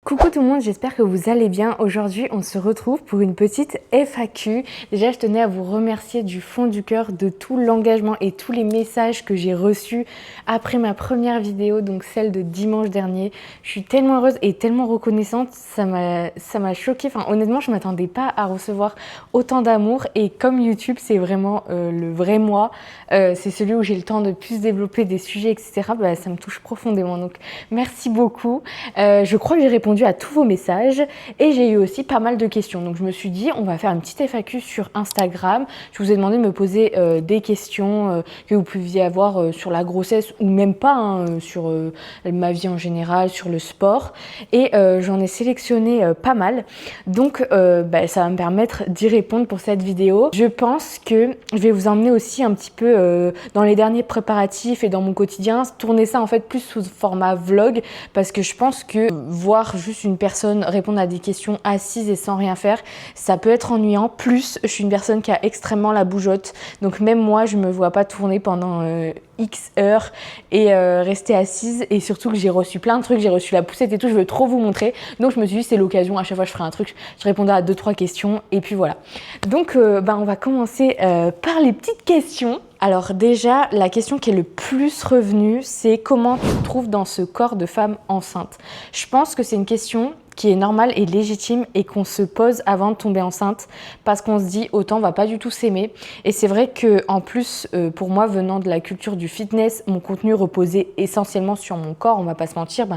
Coucou tout le monde, j'espère que vous allez bien. Aujourd'hui, on se retrouve pour une petite FAQ. Déjà, je tenais à vous remercier du fond du cœur de tout l'engagement et tous les messages que j'ai reçus après ma première vidéo, donc celle de dimanche dernier. Je suis tellement heureuse et tellement reconnaissante, ça m'a choquée. Enfin, honnêtement, je ne m'attendais pas à recevoir autant d'amour et comme YouTube, c'est vraiment le vrai moi, c'est celui où j'ai le temps de plus développer des sujets, etc. Bah, ça me touche profondément, donc merci beaucoup. Je crois que j'ai répondu à tous vos messages et j'ai eu aussi pas mal de questions. Donc je me suis dit, on va faire une petite FAQ sur Instagram. Je vous ai demandé de me poser des questions que vous pouviez avoir sur la grossesse ou même pas, hein, sur ma vie en général, sur le sport. Et j'en ai sélectionné pas mal. Donc ça va me permettre d'y répondre pour cette vidéo. Je pense que je vais vous emmener aussi un petit peu dans les derniers préparatifs et dans mon quotidien. Tourner ça en fait plus sous format vlog parce que je pense que voir juste une personne répondre à des questions assise et sans rien faire, ça peut être ennuyant. Plus, je suis une personne qui a extrêmement la bougeotte. Donc même moi, je me vois pas tourner pendant X heures et rester assise. Et surtout que j'ai reçu plein de trucs, j'ai reçu la poussette et tout, je veux trop vous montrer. Donc je me suis dit, c'est l'occasion, à chaque fois je ferai un truc, je répondrai à 2-3 questions et puis voilà. Donc on va commencer par les petites questions. Alors déjà, la question qui est le plus revenue, c'est comment tu te trouves dans ce corps de femme enceinte? Je pense que c'est une question qui est normale et légitime et qu'on se pose avant de tomber enceinte parce qu'on se dit autant on va pas du tout s'aimer. Et c'est vrai que en plus pour moi, venant de la culture du fitness, mon contenu reposait essentiellement sur mon corps, on va pas se mentir,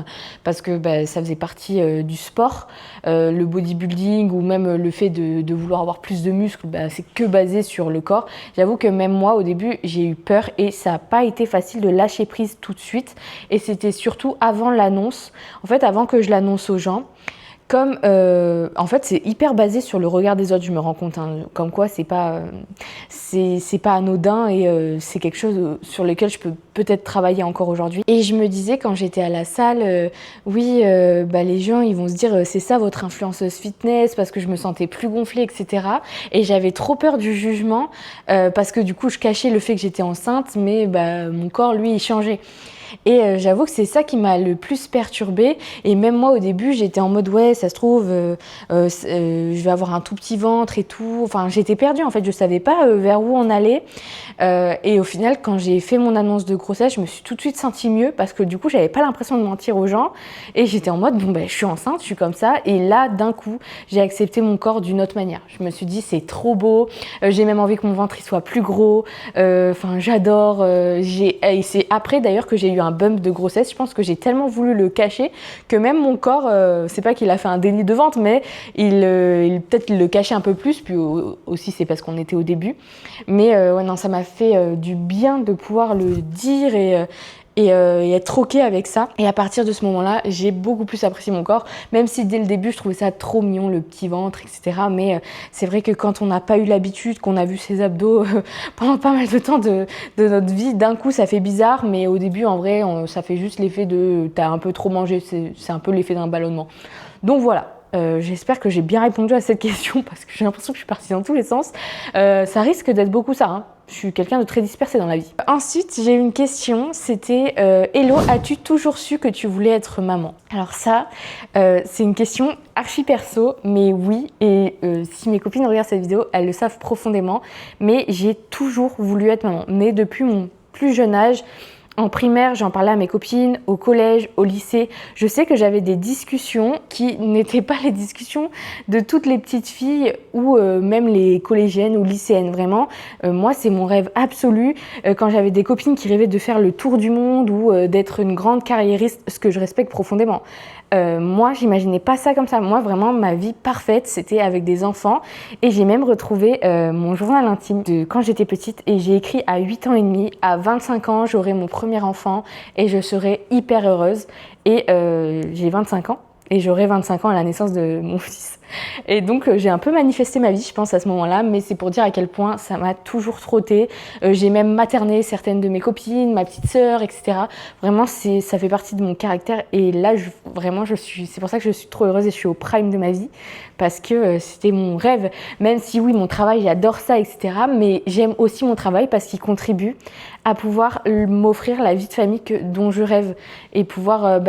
parce que ça faisait partie du sport, le bodybuilding ou même le fait de vouloir avoir plus de muscles, c'est que basé sur le corps. J'avoue que même moi au début j'ai eu peur et ça n'a pas été facile de lâcher prise tout de suite et c'était surtout avant l'annonce, en fait avant que je l'annonce aux gens. Comme en fait c'est hyper basé sur le regard des autres, je me rends compte, hein, comme quoi c'est pas anodin et c'est quelque chose sur lequel je peux peut-être travailler encore aujourd'hui. Et je me disais quand j'étais à la salle, les gens ils vont se dire c'est ça votre influenceuse fitness parce que je me sentais plus gonflée, etc. Et j'avais trop peur du jugement parce que du coup je cachais le fait que j'étais enceinte, mais mon corps lui il changeait. Et j'avoue que c'est ça qui m'a le plus perturbée. Et même moi, au début, j'étais en mode, ouais, ça se trouve, je vais avoir un tout petit ventre et tout. Enfin, j'étais perdue, en fait. Je savais pas vers où on allait. Et au final, quand j'ai fait mon annonce de grossesse, je me suis tout de suite sentie mieux parce que du coup, j'avais pas l'impression de mentir aux gens. Et j'étais en mode, je suis enceinte, je suis comme ça. Et là, d'un coup, j'ai accepté mon corps d'une autre manière. Je me suis dit, c'est trop beau. J'ai même envie que mon ventre il soit plus gros. Enfin, j'adore. Et c'est après, d'ailleurs, que j'ai eu un bump de grossesse. Je pense que j'ai tellement voulu le cacher que même mon corps, c'est pas qu'il a fait un déni de ventre, mais peut-être il le cachait un peu plus. Puis aussi, c'est parce qu'on était au début. Mais non, ça m'a fait du bien de pouvoir le dire et être ok avec ça. Et à partir de ce moment-là, j'ai beaucoup plus apprécié mon corps, même si dès le début, je trouvais ça trop mignon, le petit ventre, etc. Mais c'est vrai que quand on n'a pas eu l'habitude, qu'on a vu ses abdos pendant pas mal de temps de notre vie, d'un coup, ça fait bizarre. Mais au début, en vrai, ça fait juste l'effet de t'as un peu trop mangé. C'est un peu l'effet d'un ballonnement. Donc voilà. J'espère que j'ai bien répondu à cette question parce que j'ai l'impression que je suis partie dans tous les sens. Ça risque d'être beaucoup ça, hein. Je suis quelqu'un de très dispersé dans la vie. Ensuite, j'ai eu une question, c'était Hello, as-tu toujours su que tu voulais être maman? Alors ça, c'est une question archi perso, mais oui, et si mes copines regardent cette vidéo, elles le savent profondément, mais j'ai toujours voulu être maman. Mais depuis mon plus jeune âge, en primaire, j'en parlais à mes copines, au collège, au lycée. Je sais que j'avais des discussions qui n'étaient pas les discussions de toutes les petites filles ou même les collégiennes ou lycéennes. Vraiment, moi, c'est mon rêve absolu. Quand j'avais des copines qui rêvaient de faire le tour du monde ou d'être une grande carriériste, ce que je respecte profondément. Moi, j'imaginais pas ça comme ça. Moi, vraiment, ma vie parfaite, c'était avec des enfants. Et j'ai même retrouvé mon journal intime de quand j'étais petite. Et j'ai écrit à 8 ans et demi, à 25 ans, j'aurai mon premier enfant et je serai hyper heureuse. Et j'ai 25 ans et j'aurai 25 ans à la naissance de mon fils. Et donc j'ai un peu manifesté ma vie, je pense, à ce moment-là, mais c'est pour dire à quel point ça m'a toujours trotté. J'ai même materné certaines de mes copines, ma petite sœur, etc. Vraiment, ça fait partie de mon caractère. Et là, c'est pour ça que je suis trop heureuse et je suis au prime de ma vie, parce que c'était mon rêve. Même si oui, mon travail, j'adore ça, etc. Mais j'aime aussi mon travail parce qu'il contribue à pouvoir m'offrir la vie de famille dont je rêve et pouvoir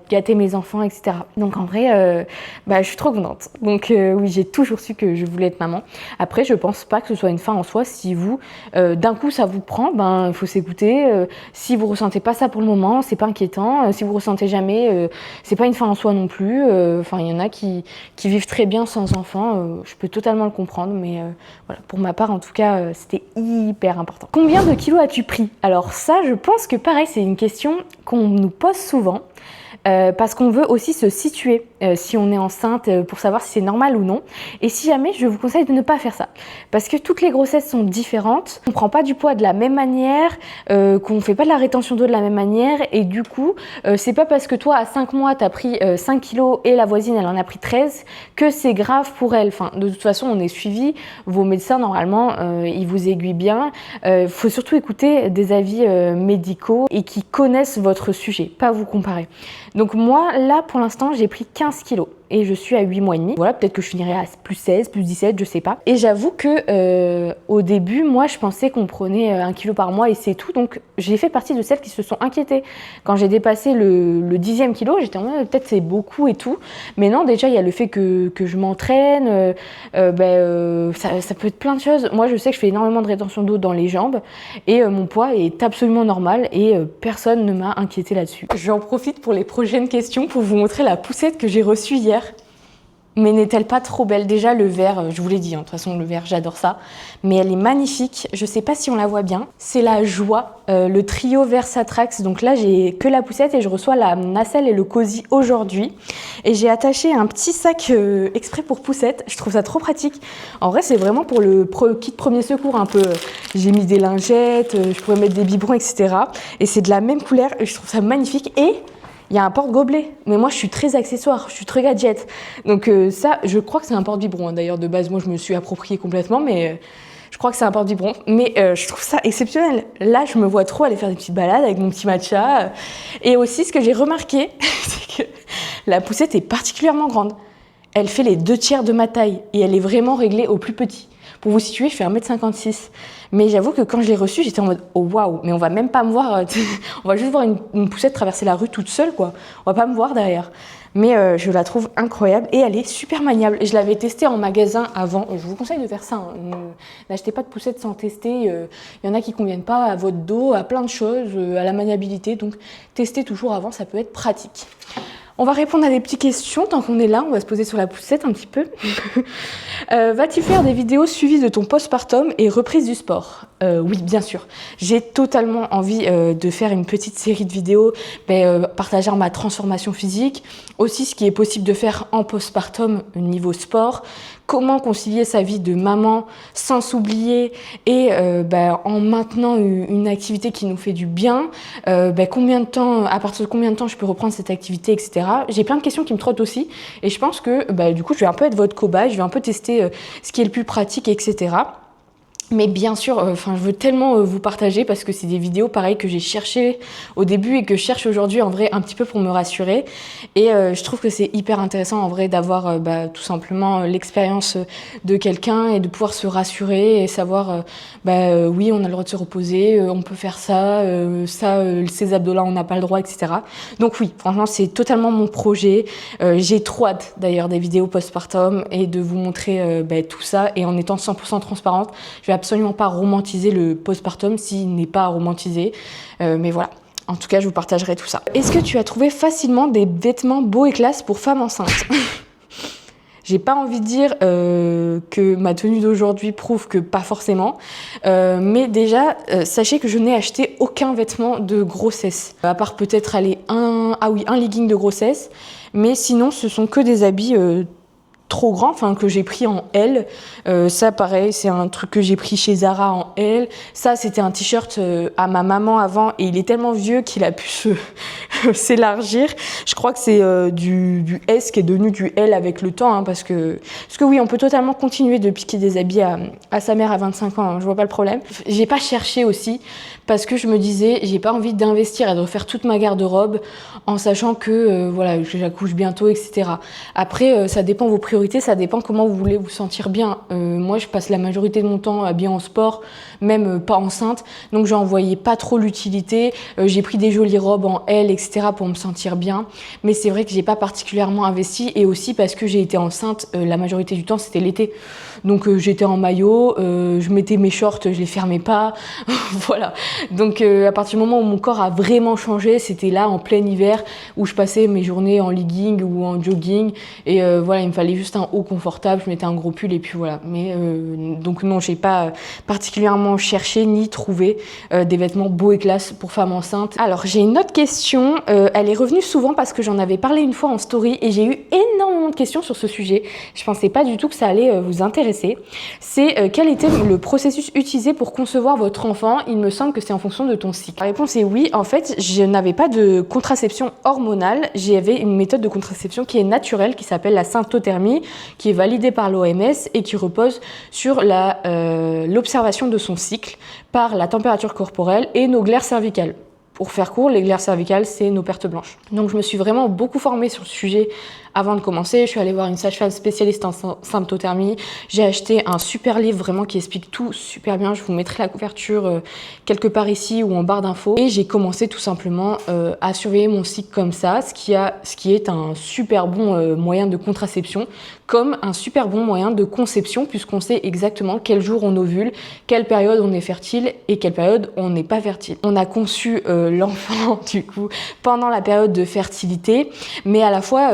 gâter mes enfants, etc. Donc en vrai, je suis trop contente. Donc oui, j'ai toujours su que je voulais être maman. Après, je pense pas que ce soit une fin en soi. Si vous, d'un coup, ça vous prend, il faut s'écouter. Si vous ressentez pas ça pour le moment, c'est pas inquiétant. Si vous ressentez jamais, c'est pas une fin en soi non plus. Enfin, il y en a qui vivent très bien sans enfant. Je peux totalement le comprendre, mais voilà, pour ma part, en tout cas, c'était hyper important. Combien de kilos as-tu pris? Alors ça, je pense que pareil, c'est une question qu'on nous pose souvent. Parce qu'on veut aussi se situer si on est enceinte pour savoir si c'est normal ou non. Et si jamais, je vous conseille de ne pas faire ça. Parce que toutes les grossesses sont différentes. On ne prend pas du poids de la même manière, qu'on ne fait pas de la rétention d'eau de la même manière. Et du coup, c'est pas parce que toi, à 5 mois, tu as pris 5 kilos et la voisine, elle en a pris 13, que c'est grave pour elle. Enfin, de toute façon, on est suivi. Vos médecins, normalement, ils vous aiguillent bien. Faut surtout écouter des avis médicaux et qui connaissent votre sujet, pas vous comparer. Donc moi, là, pour l'instant, j'ai pris 15 kilos et je suis à 8 mois et demi. Voilà, peut-être que je finirai à plus 16, plus 17, je sais pas. Et j'avoue que au début, moi, je pensais qu'on prenait 1 kilo par mois et c'est tout. Donc j'ai fait partie de celles qui se sont inquiétées. Quand j'ai dépassé le 10e kilo, j'étais en mode peut-être c'est beaucoup et tout. Mais non, déjà, il y a le fait que je m'entraîne. Ça peut être plein de choses. Moi, je sais que je fais énormément de rétention d'eau dans les jambes et mon poids est absolument normal et personne ne m'a inquiété là-dessus. J'en profite pour les prochaines questions pour vous montrer la poussette que j'ai reçue hier. Mais n'est-elle pas trop belle? Déjà, le vert, je vous l'ai dit, de toute façon, le vert, j'adore ça. Mais elle est magnifique. Je sais pas si on la voit bien. C'est la Joie, le trio Versatrax. Donc là, j'ai que la poussette et je reçois la nacelle et le cosy aujourd'hui. Et j'ai attaché un petit sac exprès pour poussette. Je trouve ça trop pratique. En vrai, c'est vraiment pour le kit premier secours un peu. J'ai mis des lingettes, je pourrais mettre des biberons, etc. Et c'est de la même couleur. Et je trouve ça magnifique. Et il y a un porte-gobelet, mais moi je suis très accessoire, je suis très gadget. Donc ça, je crois que c'est un porte-biberon. Hein. D'ailleurs, de base, moi je me suis approprié complètement, mais je crois que c'est un porte-biberon. Mais je trouve ça exceptionnel. Là, je me vois trop aller faire des petites balades avec mon petit matcha. Et aussi, ce que j'ai remarqué, c'est que la poussette est particulièrement grande. Elle fait les 2/3 de ma taille et elle est vraiment réglée au plus petit. Pour vous situer, je fais 1m56. Mais j'avoue que quand je l'ai reçue, j'étais en mode oh waouh, mais on va même pas me voir. On va juste voir une poussette traverser la rue toute seule, quoi. On va pas me voir derrière. Mais je la trouve incroyable et elle est super maniable. Et je l'avais testée en magasin avant. Je vous conseille de faire ça. Hein. N'achetez pas de poussette sans tester. Il y en a qui conviennent pas à votre dos, à plein de choses, à la maniabilité. Donc testez toujours avant, ça peut être pratique. On va répondre à des petites questions. Tant qu'on est là, on va se poser sur la poussette un petit peu. Vas-tu faire des vidéos suivies de ton postpartum et reprise du sport? Oui, bien sûr. J'ai totalement envie de faire une petite série de vidéos partageant ma transformation physique, aussi ce qui est possible de faire en postpartum niveau sport, comment concilier sa vie de maman sans s'oublier et en maintenant une activité qui nous fait du bien, combien de temps, à partir de combien de temps je peux reprendre cette activité, etc. J'ai plein de questions qui me trottent aussi et je pense que du coup je vais un peu être votre cobaye, je vais un peu tester ce qui est le plus pratique, etc. Mais bien sûr, je veux tellement vous partager parce que c'est des vidéos pareil que j'ai cherché au début et que je cherche aujourd'hui en vrai un petit peu pour me rassurer. Et je trouve que c'est hyper intéressant en vrai d'avoir tout simplement l'expérience de quelqu'un et de pouvoir se rassurer et savoir oui, on a le droit de se reposer, on peut faire ça, ces abdos-là on n'a pas le droit, etc. Donc oui, franchement c'est totalement mon projet. J'ai trop hâte d'ailleurs des vidéos postpartum et de vous montrer tout ça et en étant 100% transparente. Je vais absolument pas romantiser le postpartum s'il n'est pas romantisé, mais voilà. En tout cas, je vous partagerai tout ça. Est-ce que tu as trouvé facilement des vêtements beaux et classe pour femmes enceintes? J'ai pas envie de dire que ma tenue d'aujourd'hui prouve que pas forcément, mais déjà, sachez que je n'ai acheté aucun vêtement de grossesse, à part peut-être un legging de grossesse, mais sinon, ce sont que des habits trop grand, que j'ai pris en L. Ça, pareil, c'est un truc que j'ai pris chez Zara en L. Ça, c'était un t-shirt à ma maman avant et il est tellement vieux qu'il a pu s'élargir. Je crois que c'est du S qui est devenu du L avec le temps, parce que oui, on peut totalement continuer de piquer des habits à sa mère à 25 ans, je vois pas le problème. J'ai pas cherché aussi parce que je me disais, j'ai pas envie d'investir et de refaire toute ma garde-robe en sachant que j'accouche bientôt, etc. Après, ça dépend de vos priorités, ça dépend comment vous voulez vous sentir bien. Moi, je passe la majorité de mon temps habillée en sport, même pas enceinte, donc j'en voyais pas trop l'utilité. J'ai pris des jolies robes en L, etc. etc. pour me sentir bien. Mais c'est vrai que j'ai pas particulièrement investi, et aussi parce que j'ai été enceinte, la majorité du temps c'était l'été. Donc j'étais en maillot, je mettais mes shorts, je les fermais pas, voilà. Donc à partir du moment où mon corps a vraiment changé, c'était là en plein hiver où je passais mes journées en legging ou en jogging, et voilà, il me fallait juste un haut confortable, je mettais un gros pull et puis voilà. Mais donc non, j'ai pas particulièrement cherché ni trouvé des vêtements beaux et classe pour femme enceinte. Alors j'ai une autre question, elle est revenue souvent parce que j'en avais parlé une fois en story et j'ai eu énormément de questions sur ce sujet. Je pensais pas du tout que ça allait vous intéresser. C'est quel était le processus utilisé pour concevoir votre enfant? Il me semble que c'est en fonction de ton cycle. La réponse est oui. En fait, je n'avais pas de contraception hormonale. J'avais une méthode de contraception qui est naturelle, qui s'appelle la symptothermie, qui est validée par l'OMS et qui repose sur l'observation de son cycle par la température corporelle et nos glaires cervicales. Pour faire court, les glaires cervicales, c'est nos pertes blanches. Donc je me suis vraiment beaucoup formée sur le sujet avant de commencer. Je suis allée voir une sage-femme spécialiste en symptothermie. J'ai acheté un super livre vraiment qui explique tout super bien. Je vous mettrai la couverture quelque part ici ou en barre d'infos. Et j'ai commencé tout simplement à surveiller mon cycle comme ça, ce qui est un super bon moyen de contraception, comme un super bon moyen de conception, puisqu'on sait exactement quel jour on ovule, quelle période on est fertile et quelle période on n'est pas fertile. On a conçu l'enfant du coup pendant la période de fertilité, mais à la fois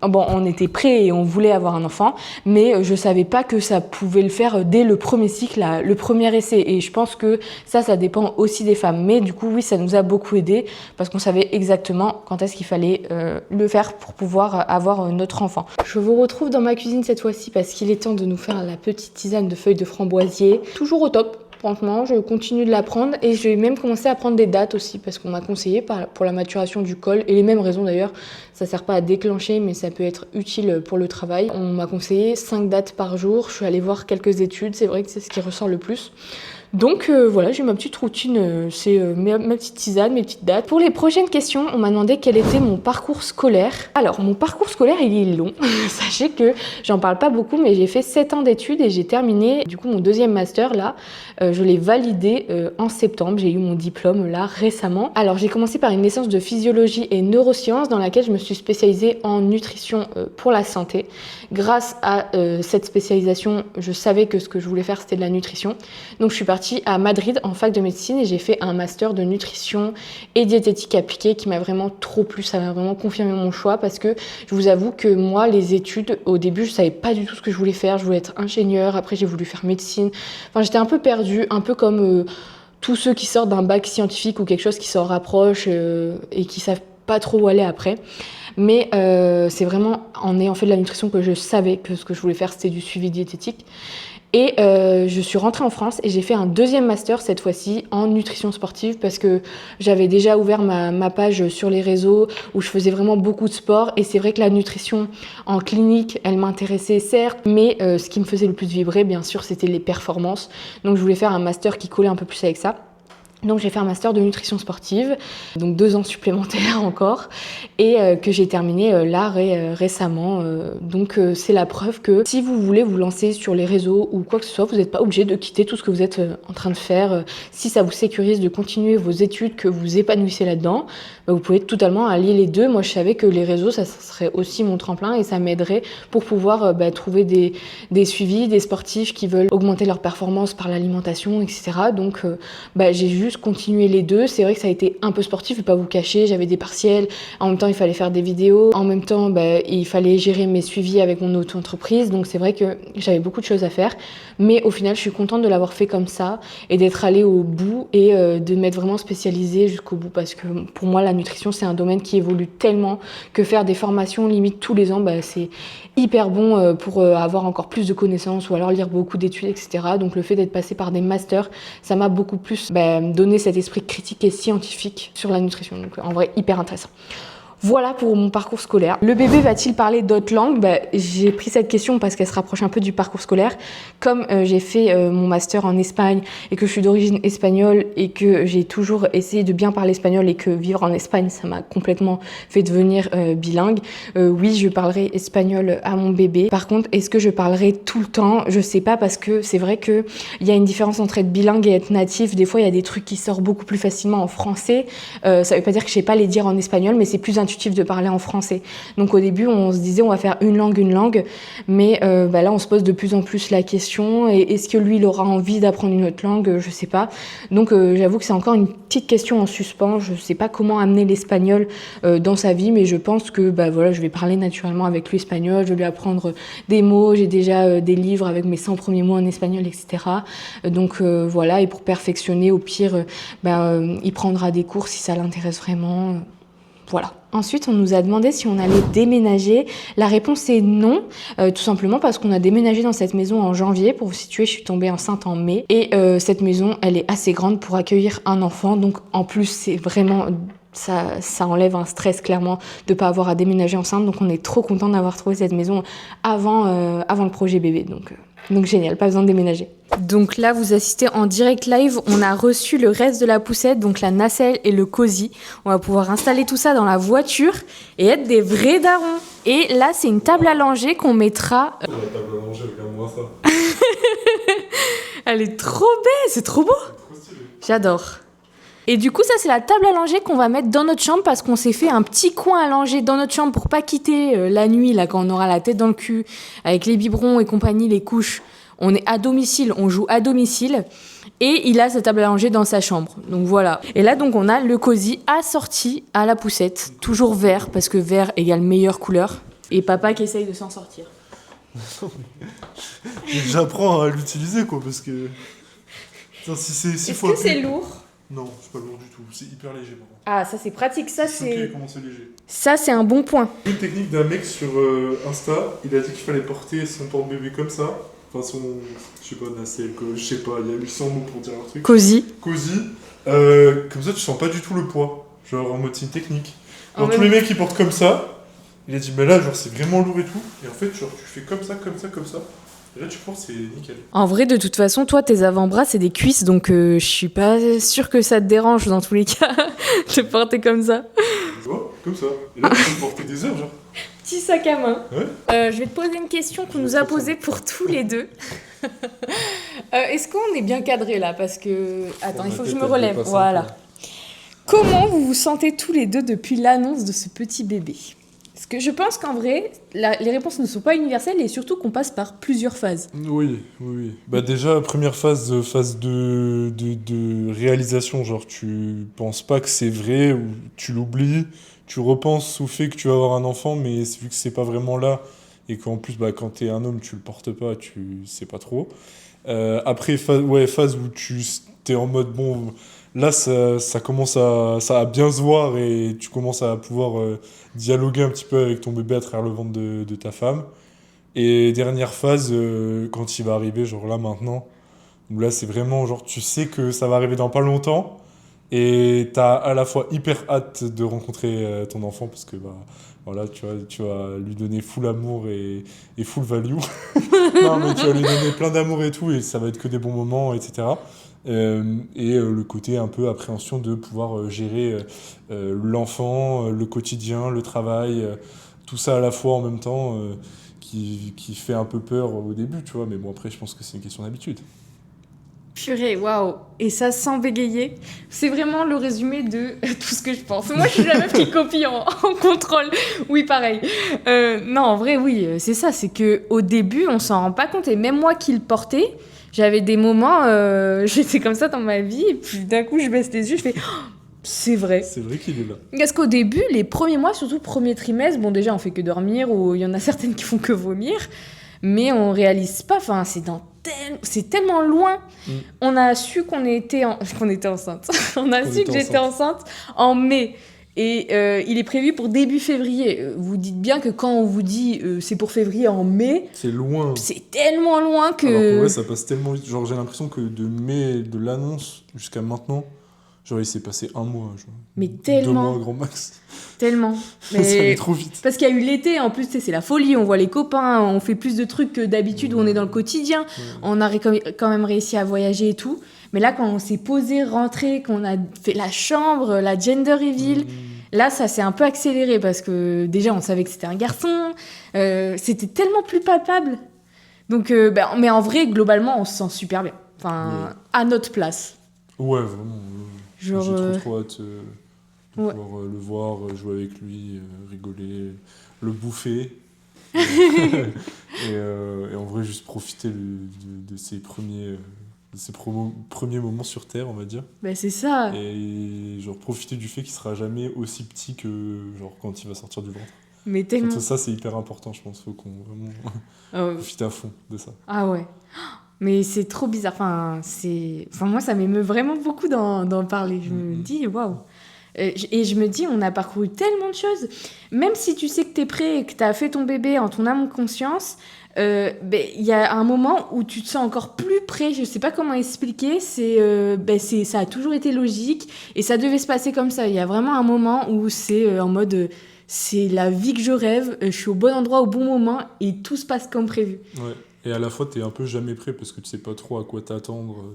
bon, on était prêts et on voulait avoir un enfant, mais je savais pas que ça pouvait le faire dès le premier cycle, le premier essai. Et je pense que ça dépend aussi des femmes. Mais du coup, oui, ça nous a beaucoup aidé parce qu'on savait exactement quand est-ce qu'il fallait le faire pour pouvoir avoir notre enfant. Je vous retrouve dans ma cuisine cette fois-ci parce qu'il est temps de nous faire la petite tisane de feuilles de framboisier. Toujours au top. Franchement, je continue de la prendre et je vais même commencer à prendre des dattes aussi parce qu'on m'a conseillé pour la maturation du col, et les mêmes raisons d'ailleurs. Ça sert pas à déclencher mais ça peut être utile pour le travail. On m'a conseillé 5 dattes par jour. Je suis allée voir quelques études, c'est vrai que c'est ce qui ressort le plus. Donc voilà, j'ai ma petite routine, c'est ma petite tisane, mes petites dates. Pour les prochaines questions, on m'a demandé quel était mon parcours scolaire. Alors, mon parcours scolaire, il est long. Sachez que j'en parle pas beaucoup, mais j'ai fait 7 ans d'études et j'ai terminé du coup mon deuxième master là. Je l'ai validé en septembre, j'ai eu mon diplôme là récemment. Alors, j'ai commencé par une licence de physiologie et neurosciences dans laquelle je me suis spécialisée en nutrition pour la santé. Grâce à cette spécialisation, je savais que ce que je voulais faire, c'était de la nutrition. Donc, je suis partie à Madrid en fac de médecine et j'ai fait un master de nutrition et diététique appliquée qui m'a vraiment trop plu. Ça m'a vraiment confirmé mon choix parce que je vous avoue que moi, les études, au début, je savais pas du tout ce que je voulais faire. Je voulais être ingénieure, après j'ai voulu faire médecine. Enfin, j'étais un peu perdue, un peu comme tous ceux qui sortent d'un bac scientifique ou quelque chose qui s'en rapproche et qui savent pas trop où aller après. Mais c'est vraiment en ayant fait de la nutrition que je savais que ce que je voulais faire, c'était du suivi diététique. Et je suis rentrée en France et j'ai fait un deuxième master cette fois-ci en nutrition sportive parce que j'avais déjà ouvert ma page sur les réseaux où je faisais vraiment beaucoup de sport, et c'est vrai que la nutrition en clinique, elle m'intéressait certes, mais ce qui me faisait le plus vibrer, bien sûr, c'était les performances. Donc je voulais faire un master qui collait un peu plus avec ça. Donc j'ai fait un master de nutrition sportive, donc 2 ans supplémentaires encore, et que j'ai terminé là récemment. Donc c'est la preuve que si vous voulez vous lancer sur les réseaux ou quoi que ce soit, vous n'êtes pas obligé de quitter tout ce que vous êtes en train de faire. Si ça vous sécurise de continuer vos études, que vous épanouissez là-dedans, bah, vous pouvez totalement allier les deux. Moi je savais que les réseaux, ça serait aussi mon tremplin et ça m'aiderait pour pouvoir trouver des suivis, des sportifs qui veulent augmenter leur performance par l'alimentation, etc. Donc j'ai juste continué les deux. C'est vrai que ça a été un peu sportif, je vais pas vous cacher, j'avais des partiels, en même temps il fallait faire des vidéos, en même temps il fallait gérer mes suivis avec mon auto-entreprise, donc c'est vrai que j'avais beaucoup de choses à faire, mais au final je suis contente de l'avoir fait comme ça et d'être allée au bout et de m'être vraiment spécialisée jusqu'au bout, parce que pour moi la nutrition c'est un domaine qui évolue tellement que faire des formations limite tous les ans, c'est hyper bon pour avoir encore plus de connaissances ou alors lire beaucoup d'études, etc. Donc le fait d'être passée par des masters, ça m'a beaucoup plus donné cet esprit critique et scientifique sur la nutrition. Donc en vrai, hyper intéressant. Voilà pour mon parcours scolaire. Le bébé va-t-il parler d'autres langues? J'ai pris cette question parce qu'elle se rapproche un peu du parcours scolaire. Comme j'ai fait mon master en Espagne et que je suis d'origine espagnole et que j'ai toujours essayé de bien parler espagnol et que vivre en Espagne, ça m'a complètement fait devenir bilingue. Oui, je parlerai espagnol à mon bébé. Par contre, est-ce que je parlerai tout le temps? Je sais pas, parce que c'est vrai qu'il y a une différence entre être bilingue et être natif. Des fois, il y a des trucs qui sortent beaucoup plus facilement en français. Ça veut pas dire que je sais pas les dire en espagnol, mais c'est plus intuitif de parler en français. Donc au début, on se disait on va faire une langue, mais là on se pose de plus en plus la question, et est-ce que lui il aura envie d'apprendre une autre langue? Je sais pas. Donc j'avoue que c'est encore une petite question en suspens. Je sais pas comment amener l'espagnol dans sa vie, mais je pense que je vais parler naturellement avec lui espagnol, je vais lui apprendre des mots, j'ai déjà des livres avec mes 100 premiers mots en espagnol, etc. Donc voilà, et pour perfectionner, au pire, il prendra des cours si ça l'intéresse vraiment. Voilà. Ensuite, on nous a demandé si on allait déménager. La réponse est non, tout simplement parce qu'on a déménagé dans cette maison en janvier. Pour vous situer, je suis tombée enceinte en mai. Et cette maison, elle est assez grande pour accueillir un enfant. Donc en plus, c'est vraiment... Ça enlève un stress clairement de ne pas avoir à déménager enceinte. Donc on est trop content d'avoir trouvé cette maison avant le projet bébé. Donc génial, pas besoin de déménager. Donc là, vous assistez en direct live. On a reçu le reste de la poussette, donc la nacelle et le cosy. On va pouvoir installer tout ça dans la voiture et être des vrais darons. Et là, c'est une table à langer qu'on mettra... La table à langer, regarde-moi ça. Elle est trop belle, c'est trop beau. C'est trop stylé. J'adore. Et du coup, ça, c'est la table à langer qu'on va mettre dans notre chambre parce qu'on s'est fait un petit coin à langer dans notre chambre pour pas quitter la nuit, là, quand on aura la tête dans le cul, avec les biberons et compagnie, les couches. On est à domicile, on joue à domicile. Et il a sa table à langer dans sa chambre. Donc voilà. Et là, donc, on a le cosy assorti à la poussette. Toujours vert, parce que vert égale meilleure couleur. Et papa qui essaye de s'en sortir. J'apprends à l'utiliser, quoi, parce que... Putain, Est-ce que c'est lourd ? Non, c'est pas lourd du tout. C'est hyper léger, par contre. Ah, ça, c'est pratique. Ça, c'est... Comment c'est léger. Ça, c'est un bon point. Une technique d'un mec sur Insta, il a dit qu'il fallait porter son porte-bébé comme ça. Enfin, je sais pas, nacelle, je sais pas, il y a 800 mots pour dire un truc. Cosy. Cosy. Comme ça, tu sens pas du tout le poids. Genre, en mode, c'est une technique. Genre, tous les mecs qui portent comme ça, il a dit, mais là, genre, c'est vraiment lourd et tout. Et en fait, genre, tu fais comme ça. Et là, tu portes, c'est nickel. En vrai, de toute façon, toi, tes avant-bras, c'est des cuisses, donc je suis pas sûre que ça te dérange, dans tous les cas, de porter comme ça. Tu vois, comme ça. Et là, tu peux porter des heures, genre. Petit sac à main. Ouais. Je vais te poser une question qu'on nous a posée pour tous les deux. Est-ce qu'on est bien cadré là? Parce que... Attends, il faut que je me relève. Voilà. Comment vous vous sentez tous les deux depuis l'annonce de ce petit bébé? Parce que je pense qu'en vrai, les réponses ne sont pas universelles et surtout qu'on passe par plusieurs phases. Oui. Déjà, première phase de réalisation. Genre, tu penses pas que c'est vrai ou tu l'oublies. Tu repenses au fait que tu vas avoir un enfant, mais vu que c'est pas vraiment là et qu'en plus, quand t'es un homme, tu le portes pas, tu sais pas trop. Après, phase où t'es en mode, bon, là, ça commence ça a bien se voir et tu commences à pouvoir dialoguer un petit peu avec ton bébé à travers le ventre de ta femme. Et dernière phase, quand il va arriver, genre là, maintenant, où là, c'est vraiment, genre, tu sais que ça va arriver dans pas longtemps. Et t'as à la fois hyper hâte de rencontrer ton enfant parce que voilà, tu vas lui donner full amour et full value. Non, mais tu vas lui donner plein d'amour et tout, et ça va être que des bons moments, etc. Le côté un peu appréhension de pouvoir gérer l'enfant, le quotidien, le travail, tout ça à la fois en même temps, qui fait un peu peur au début, tu vois. Mais bon, après, je pense que c'est une question d'habitude. Purée, waouh! Et ça sans bégayer, c'est vraiment le résumé de tout ce que je pense. Moi, je suis la meuf qui copie en contrôle. Oui, pareil. Non, en vrai, oui, c'est ça. C'est qu'au début, on s'en rend pas compte. Et même moi qui le portais, j'avais des moments, j'étais comme ça dans ma vie. Et puis d'un coup, je baisse les yeux, je fais... Oh, c'est vrai. C'est vrai qu'il est là. Parce qu'au début, les premiers mois, surtout le premier trimestre, bon, déjà, on fait que dormir, ou il y en a certaines qui font que vomir. Mais on réalise pas, enfin, c'est tellement loin. On a su qu'on était enceinte. On a su que j'étais enceinte en mai. Et il est prévu pour début février. Vous dites bien que quand on vous dit c'est pour février en mai... C'est loin. C'est tellement loin que... Alors qu'en vrai, ça passe tellement vite. Genre, j'ai l'impression que de mai, de l'annonce jusqu'à maintenant, Genre, il s'est passé 1 mois, genre. Mais 2 tellement. mois, grand max. Tellement. Ça allait Mais... trop vite. Parce qu'il y a eu l'été, en plus, tu sais, c'est la folie, on voit les copains, on fait plus de trucs que d'habitude où on est dans le quotidien. Ouais. On a quand même réussi à voyager et tout. Mais là, quand on s'est posé, rentré, qu'on a fait la chambre, la gender reveal, là, ça s'est un peu accéléré parce que déjà, on savait que c'était un garçon. C'était tellement plus palpable. Donc, mais en vrai, globalement, on se sent super bien. Enfin, à notre place. Ouais, vraiment. Genre, J'ai trop hâte de ouais. pouvoir le voir, jouer avec lui, rigoler, le bouffer. Et en vrai, juste profiter de ses premiers moments sur Terre, on va dire. Ben, c'est ça. Et genre profiter du fait qu'il sera jamais aussi petit que genre quand il va sortir du ventre. Mais tellement. Surtout ça, c'est hyper important, je pense. Faut qu'on vraiment profite à fond de ça. Ah ouais. Mais c'est trop bizarre. Enfin, moi, ça m'émeut vraiment beaucoup d'en parler. Je me dis, waouh. Et je me dis, on a parcouru tellement de choses. Même si tu sais que t'es prêt et que t'as fait ton bébé en ton âme conscience, y a un moment où tu te sens encore plus près. Je sais pas comment expliquer. Ça a toujours été logique et ça devait se passer comme ça. Il y a vraiment un moment où c'est en mode... c'est la vie que je rêve, je suis au bon endroit au bon moment et tout se passe comme prévu. Ouais. Et à la fois, t'es un peu jamais prêt parce que tu sais pas trop à quoi t'attendre.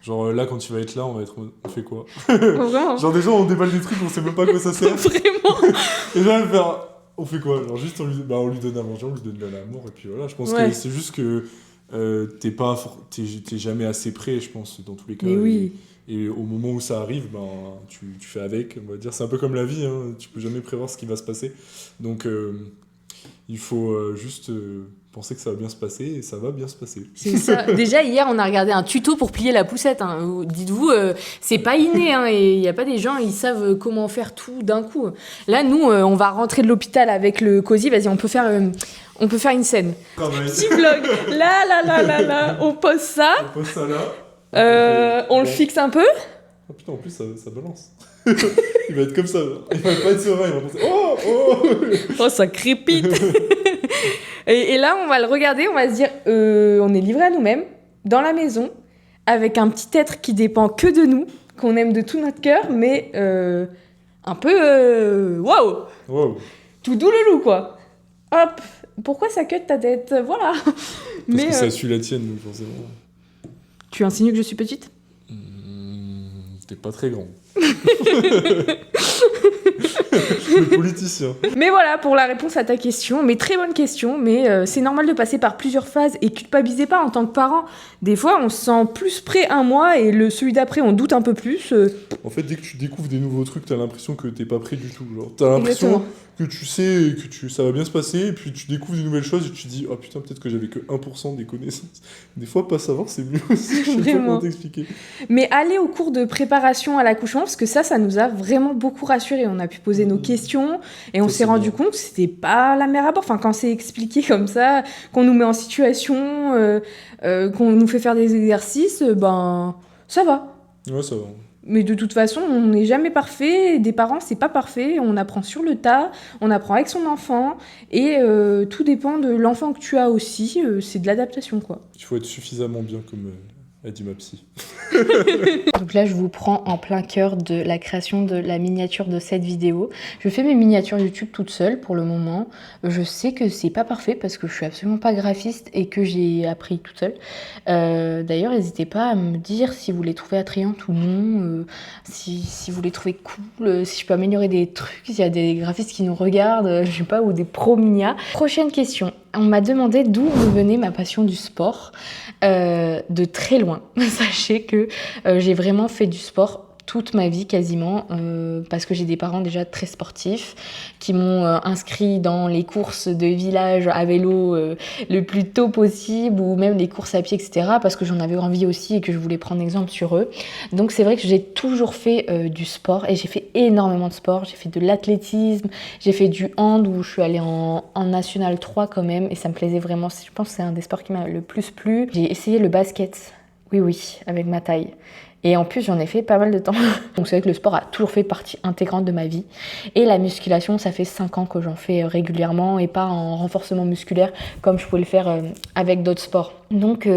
Genre là, quand tu vas être là, on fait quoi? Vraiment. Genre déjà, on déballe des trucs, on sait même pas à quoi ça sert. Vraiment. Et là, on fait quoi? Genre juste, on lui donne à manger, on lui donne de l'amour, et puis voilà. Je pense que c'est juste que t'es jamais assez prêt, je pense, dans tous les cas. Mais oui. Et au moment où ça arrive, tu fais avec, on va dire. C'est un peu comme la vie, hein. Tu peux jamais prévoir ce qui va se passer. Donc, il faut juste penser que ça va bien se passer, et ça va bien se passer. C'est ça. Déjà, hier, on a regardé un tuto pour plier la poussette. Hein. Dites-vous, c'est pas inné. Hein, et il n'y a pas des gens, ils savent comment faire tout d'un coup. Là, nous, on va rentrer de l'hôpital avec le cosy. Vas-y, on peut faire une scène. Petit vlog. Là. On pose ça. On pose ça là. On le fixe un peu. Ah putain, en plus, ça balance. Il va être comme ça. Il va pas être serein. Il va penser Oh, ça crépite. et là, on va le regarder. On va se dire, on est livré à nous-mêmes, dans la maison, avec un petit être qui dépend que de nous, qu'on aime de tout notre cœur, mais un peu... Waouh. Wow. Tout douloulou, quoi. Hop. Pourquoi ça cut ta tête? Voilà. Parce que ça suit la tienne, donc forcément. Tu insinues que je suis petite? T'es pas très grand. Le politicien. Mais voilà pour la réponse à ta question. Mais très bonne question. Mais c'est normal de passer par plusieurs phases et culpabilisez pas en tant que parent. Des fois, on se sent plus prêt un mois et celui d'après, on doute un peu plus. En fait, dès que tu découvres des nouveaux trucs, t'as l'impression que t'es pas prêt du tout. Genre, t'as l'impression que tu sais que ça va bien se passer, et puis tu découvres des nouvelles choses et tu te dis, oh putain, peut-être que j'avais que 1% des connaissances. Des fois, pas savoir, c'est mieux aussi. Je sais pas comment t'expliquer. Mais aller au cours de préparation à l'accouchement, parce que ça nous a vraiment beaucoup rassurés. On a pu poser nos questions et on s'est rendu compte que c'était pas la mer à bord. Enfin, quand c'est expliqué comme ça, qu'on nous met en situation, qu'on nous fait faire des exercices, ça va. Ouais, ça va. Mais de toute façon, on n'est jamais parfait. Des parents, c'est pas parfait. On apprend sur le tas, on apprend avec son enfant. Et tout dépend de l'enfant que tu as aussi. C'est de l'adaptation, quoi. Il faut être suffisamment bien, comme a dit ma psy. Donc là, je vous prends en plein cœur de la création de la miniature de cette vidéo. Je fais mes miniatures YouTube toute seule pour le moment. Je sais que c'est pas parfait parce que je suis absolument pas graphiste et que j'ai appris toute seule. D'ailleurs, n'hésitez pas à me dire si vous les trouvez attrayantes ou non, si vous les trouvez cool, si je peux améliorer des trucs, s'il y a des graphistes qui nous regardent, je sais pas, ou des pros minia. Prochaine question. On m'a demandé d'où venait ma passion du sport. De très loin. Sachez que j'ai vraiment fait du sport toute ma vie quasiment parce que j'ai des parents déjà très sportifs qui m'ont inscrit dans les courses de village à vélo le plus tôt possible ou même les courses à pied, etc. parce que j'en avais envie aussi et que je voulais prendre exemple sur eux. Donc c'est vrai que j'ai toujours fait du sport et j'ai fait énormément de sport. J'ai fait de l'athlétisme, j'ai fait du hand où je suis allée en National 3 quand même et ça me plaisait vraiment. Je pense que c'est un des sports qui m'a le plus plu. J'ai essayé le basket, oui, avec ma taille. Et en plus, j'en ai fait pas mal de temps. Donc c'est vrai que le sport a toujours fait partie intégrante de ma vie. Et la musculation, ça fait 5 ans que j'en fais régulièrement et pas en renforcement musculaire comme je pouvais le faire avec d'autres sports. Donc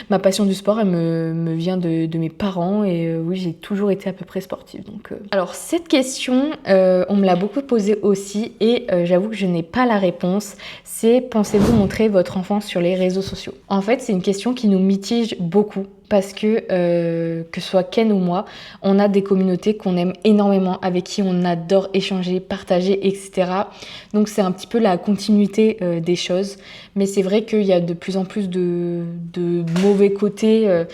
ma passion du sport, elle me vient de mes parents et oui, j'ai toujours été à peu près sportive. Donc, Alors cette question, on me l'a beaucoup posée aussi et j'avoue que je n'ai pas la réponse. C'est pensez-vous montrer votre enfant sur les réseaux sociaux? En fait, c'est une question qui nous mitige beaucoup. Parce que ce soit Ken ou moi, on a des communautés qu'on aime énormément, avec qui on adore échanger, partager, etc. Donc c'est un petit peu la continuité des choses. Mais c'est vrai qu'il y a de plus en plus de mauvais côtés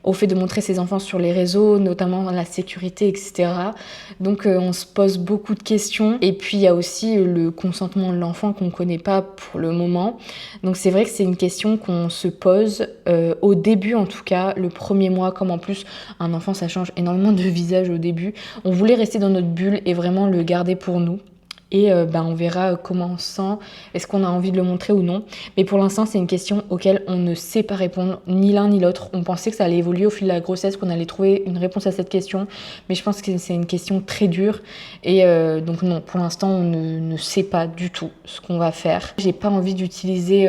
au fait de montrer ses enfants sur les réseaux, notamment dans la sécurité, etc. Donc on se pose beaucoup de questions. Et puis il y a aussi le consentement de l'enfant qu'on ne connaît pas pour le moment. Donc c'est vrai que c'est une question qu'on se pose au début, en tout cas, le premier mois, comme en plus un enfant ça change énormément de visage au début. On voulait rester dans notre bulle et vraiment le garder pour nous. Et on verra comment on se sent, est-ce qu'on a envie de le montrer ou non. Mais pour l'instant, c'est une question auquel on ne sait pas répondre, ni l'un ni l'autre. On pensait que ça allait évoluer au fil de la grossesse, qu'on allait trouver une réponse à cette question. Mais je pense que c'est une question très dure. Et donc non, pour l'instant, on ne sait pas du tout ce qu'on va faire. J'ai pas envie d'utiliser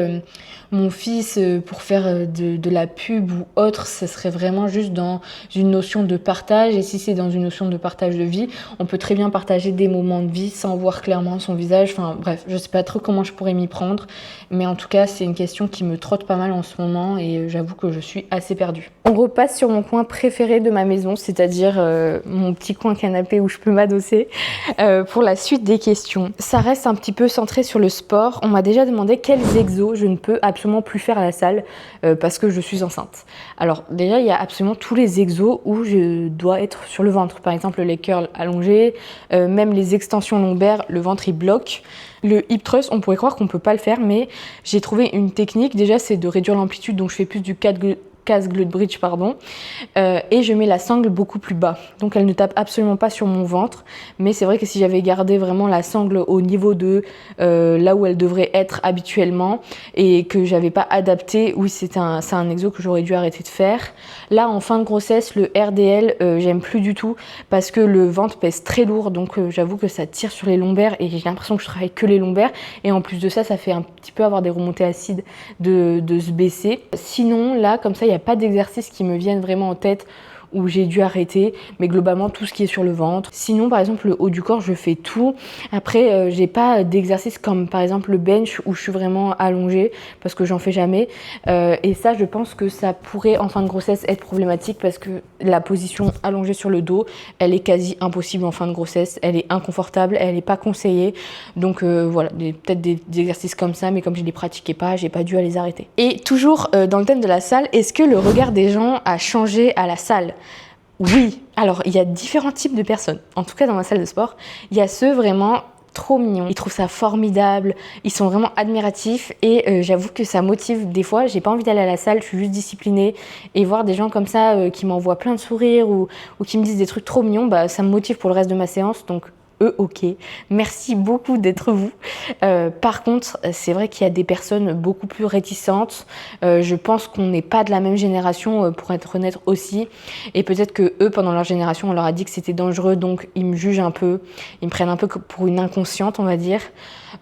mon fils pour faire de la pub ou autre. Ce serait vraiment juste dans une notion de partage. Et si c'est dans une notion de partage de vie, on peut très bien partager des moments de vie sans voir clairement son visage. Enfin bref, je sais pas trop comment je pourrais m'y prendre. Mais en tout cas, c'est une question qui me trotte pas mal en ce moment et j'avoue que je suis assez perdue. On repasse sur mon coin préféré de ma maison, c'est-à-dire mon petit coin canapé où je peux m'adosser pour la suite des questions. Ça reste un petit peu centré sur le sport. On m'a déjà demandé quels exos je ne peux absolument plus faire à la salle parce que je suis enceinte. Alors déjà, il y a absolument tous les exos où je dois être sur le ventre. Par exemple, les curls allongés, même les extensions lombaires, le ventre il bloque. Le hip thrust, on pourrait croire qu'on peut pas le faire, mais j'ai trouvé une technique. Déjà, c'est de réduire l'amplitude, donc je fais plus du cast glute bridge, et je mets la sangle beaucoup plus bas. Donc elle ne tape absolument pas sur mon ventre, mais c'est vrai que si j'avais gardé vraiment la sangle au niveau de là où elle devrait être habituellement et que j'avais pas adapté, oui, c'est un exo que j'aurais dû arrêter de faire. Là, en fin de grossesse, le RDL, j'aime plus du tout parce que le ventre pèse très lourd, donc j'avoue que ça tire sur les lombaires et j'ai l'impression que je travaille que les lombaires et en plus de ça, ça fait un petit peu avoir des remontées acides de se baisser. Sinon, là, comme ça, il n'y a pas d'exercice qui me viennent vraiment en tête où j'ai dû arrêter, mais globalement tout ce qui est sur le ventre. Sinon, par exemple, le haut du corps, je fais tout. Après, j'ai pas d'exercice comme par exemple le bench où je suis vraiment allongée parce que j'en fais jamais. Et ça, je pense que ça pourrait en fin de grossesse être problématique parce que la position allongée sur le dos, elle est quasi impossible en fin de grossesse. Elle est inconfortable, elle est pas conseillée. Donc voilà, peut-être des exercices comme ça, mais comme je les pratiquais pas, j'ai pas dû à les arrêter. Et toujours dans le thème de la salle, est-ce que le regard des gens a changé à la salle ? Oui, alors il y a différents types de personnes. En tout cas dans ma salle de sport, il y a ceux vraiment trop mignons. Ils trouvent ça formidable, ils sont vraiment admiratifs et j'avoue que ça motive des fois. J'ai pas envie d'aller à la salle, je suis juste disciplinée et voir des gens comme ça qui m'envoient plein de sourires ou qui me disent des trucs trop mignons, bah ça me motive pour le reste de ma séance. Donc ok, merci beaucoup d'être vous. Par contre, c'est vrai qu'il y a des personnes beaucoup plus réticentes. Je pense qu'on n'est pas de la même génération, pour être honnête aussi. Et peut-être que eux, pendant leur génération, on leur a dit que c'était dangereux, donc ils me jugent un peu. Ils me prennent un peu pour une inconsciente, on va dire.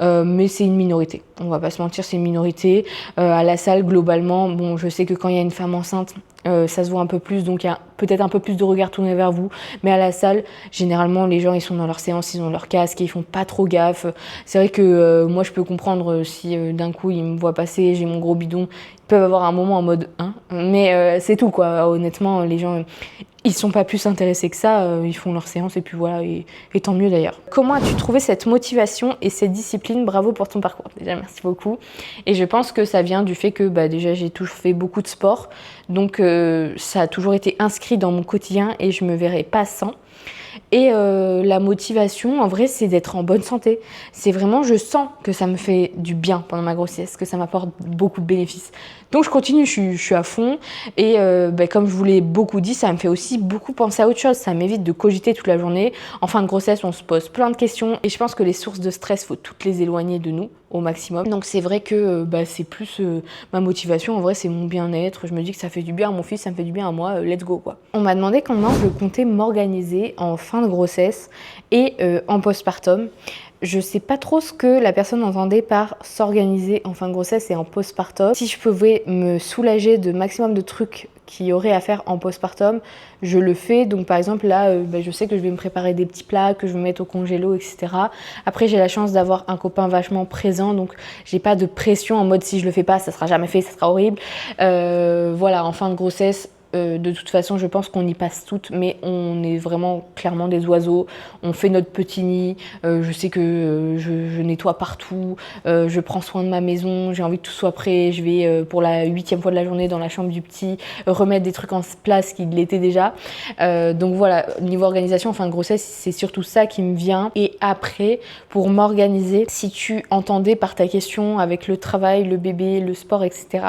Mais c'est une minorité. On va pas se mentir, c'est une minorité. À la salle, globalement, bon, je sais que quand il y a une femme enceinte, ça se voit un peu plus, donc il y a peut-être un peu plus de regard tourné vers vous. Mais à la salle, généralement, les gens, ils sont dans leur séance, ils ont leur casque et ils font pas trop gaffe. C'est vrai que moi, je peux comprendre si d'un coup, ils me voient passer, j'ai mon gros bidon. Ils peuvent avoir un moment en mode « hein ?» Mais c'est tout, quoi. Honnêtement, les gens... Ils sont pas plus intéressés que ça, ils font leur séance et puis voilà, et tant mieux d'ailleurs. Comment as-tu trouvé cette motivation et cette discipline? Bravo pour ton parcours, déjà merci beaucoup. Et je pense que ça vient du fait que déjà j'ai toujours fait beaucoup de sport, donc ça a toujours été inscrit dans mon quotidien et je me verrais pas sans. Et la motivation, en vrai, c'est d'être en bonne santé. C'est vraiment, je sens que ça me fait du bien pendant ma grossesse, que ça m'apporte beaucoup de bénéfices. Donc je continue, je suis à fond. Et comme je vous l'ai beaucoup dit, ça me fait aussi beaucoup penser à autre chose. Ça m'évite de cogiter toute la journée. En fin de grossesse, on se pose plein de questions. Et je pense que les sources de stress, faut toutes les éloigner de nous, au maximum. Donc c'est vrai que c'est plus ma motivation, en vrai c'est mon bien-être, je me dis que ça fait du bien à mon fils, ça me fait du bien à moi, let's go quoi. On m'a demandé comment je comptais m'organiser en fin de grossesse et en postpartum. Je sais pas trop ce que la personne entendait par s'organiser en fin de grossesse et en postpartum. Si je pouvais me soulager de maximum de trucs qu'il y aurait à faire en postpartum, je le fais. Donc par exemple là, je sais que je vais me préparer des petits plats que je vais mettre au congélo, etc. Après j'ai la chance d'avoir un copain vachement présent, donc j'ai pas de pression en mode si je le fais pas, ça sera jamais fait, ça sera horrible. Voilà, en fin de grossesse, de toute façon, je pense qu'on y passe toutes, mais on est vraiment clairement des oiseaux. On fait notre petit nid. Je sais que je nettoie partout. Je prends soin de ma maison. J'ai envie que tout soit prêt. Je vais pour la 8e fois de la journée dans la chambre du petit remettre des trucs en place qui l'étaient déjà. Donc voilà, niveau organisation, enfin grossesse, c'est surtout ça qui me vient. Et après, pour m'organiser, si tu entendais par ta question avec le travail, le bébé, le sport, etc.,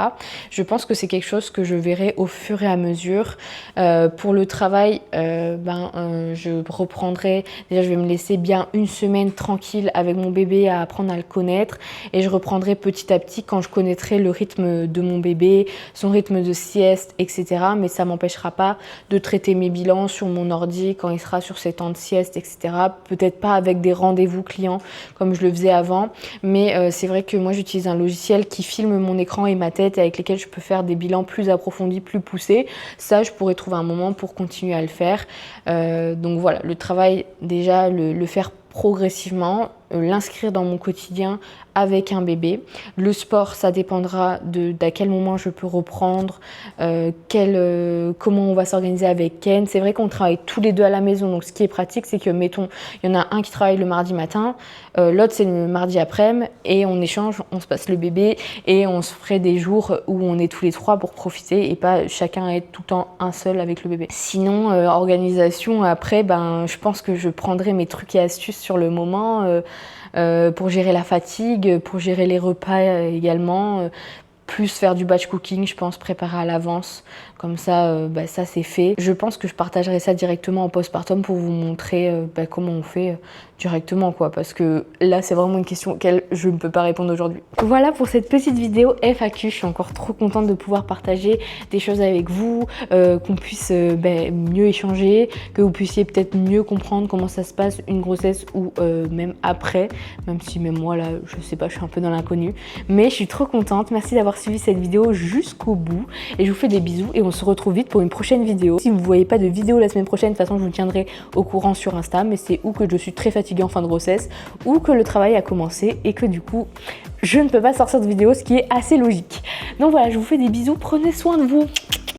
je pense que c'est quelque chose que je verrai au fur et à mesure. Pour le travail, je reprendrai, déjà je vais me laisser bien une semaine tranquille avec mon bébé à apprendre à le connaître et je reprendrai petit à petit quand je connaîtrai le rythme de mon bébé, son rythme de sieste, etc. Mais ça m'empêchera pas de traiter mes bilans sur mon ordi quand il sera sur ses temps de sieste, etc. Peut-être pas avec des rendez-vous clients comme je le faisais avant, mais c'est vrai que moi j'utilise un logiciel qui filme mon écran et ma tête et avec lesquels je peux faire des bilans plus approfondis, plus poussés. Ça, je pourrais trouver un moment pour continuer à le faire. Donc voilà, le travail, déjà, le faire progressivement, l'inscrire dans mon quotidien avec un bébé. Le sport, ça dépendra d'à quel moment je peux reprendre, comment on va s'organiser avec Ken. C'est vrai qu'on travaille tous les deux à la maison, donc ce qui est pratique, c'est que, mettons, il y en a un qui travaille le mardi matin, l'autre c'est le mardi après-midi, et on échange, on se passe le bébé, et on se ferait des jours où on est tous les trois pour profiter, et pas chacun être tout le temps un seul avec le bébé. Sinon, organisation, après, je pense que je prendrai mes trucs et astuces sur le moment, pour gérer la fatigue, pour gérer les repas également, plus faire du batch cooking, je pense, préparer à l'avance. Comme ça, ça c'est fait. Je pense que je partagerai ça directement en postpartum pour vous montrer comment on fait directement, quoi. Parce que là, c'est vraiment une question auquel je ne peux pas répondre aujourd'hui. Voilà pour cette petite vidéo FAQ. Je suis encore trop contente de pouvoir partager des choses avec vous, qu'on puisse mieux échanger, que vous puissiez peut-être mieux comprendre comment ça se passe une grossesse ou même après. Même si même moi, là, je sais pas, je suis un peu dans l'inconnu. Mais je suis trop contente. Merci d'avoir suivi cette vidéo jusqu'au bout. Et je vous fais des bisous et on se retrouve vite pour une prochaine vidéo. Si vous ne voyez pas de vidéo la semaine prochaine, de toute façon, je vous tiendrai au courant sur Insta. Mais c'est ou que je suis très fatiguée en fin de grossesse ou que le travail a commencé et que du coup, je ne peux pas sortir de vidéo, ce qui est assez logique. Donc voilà, je vous fais des bisous. Prenez soin de vous.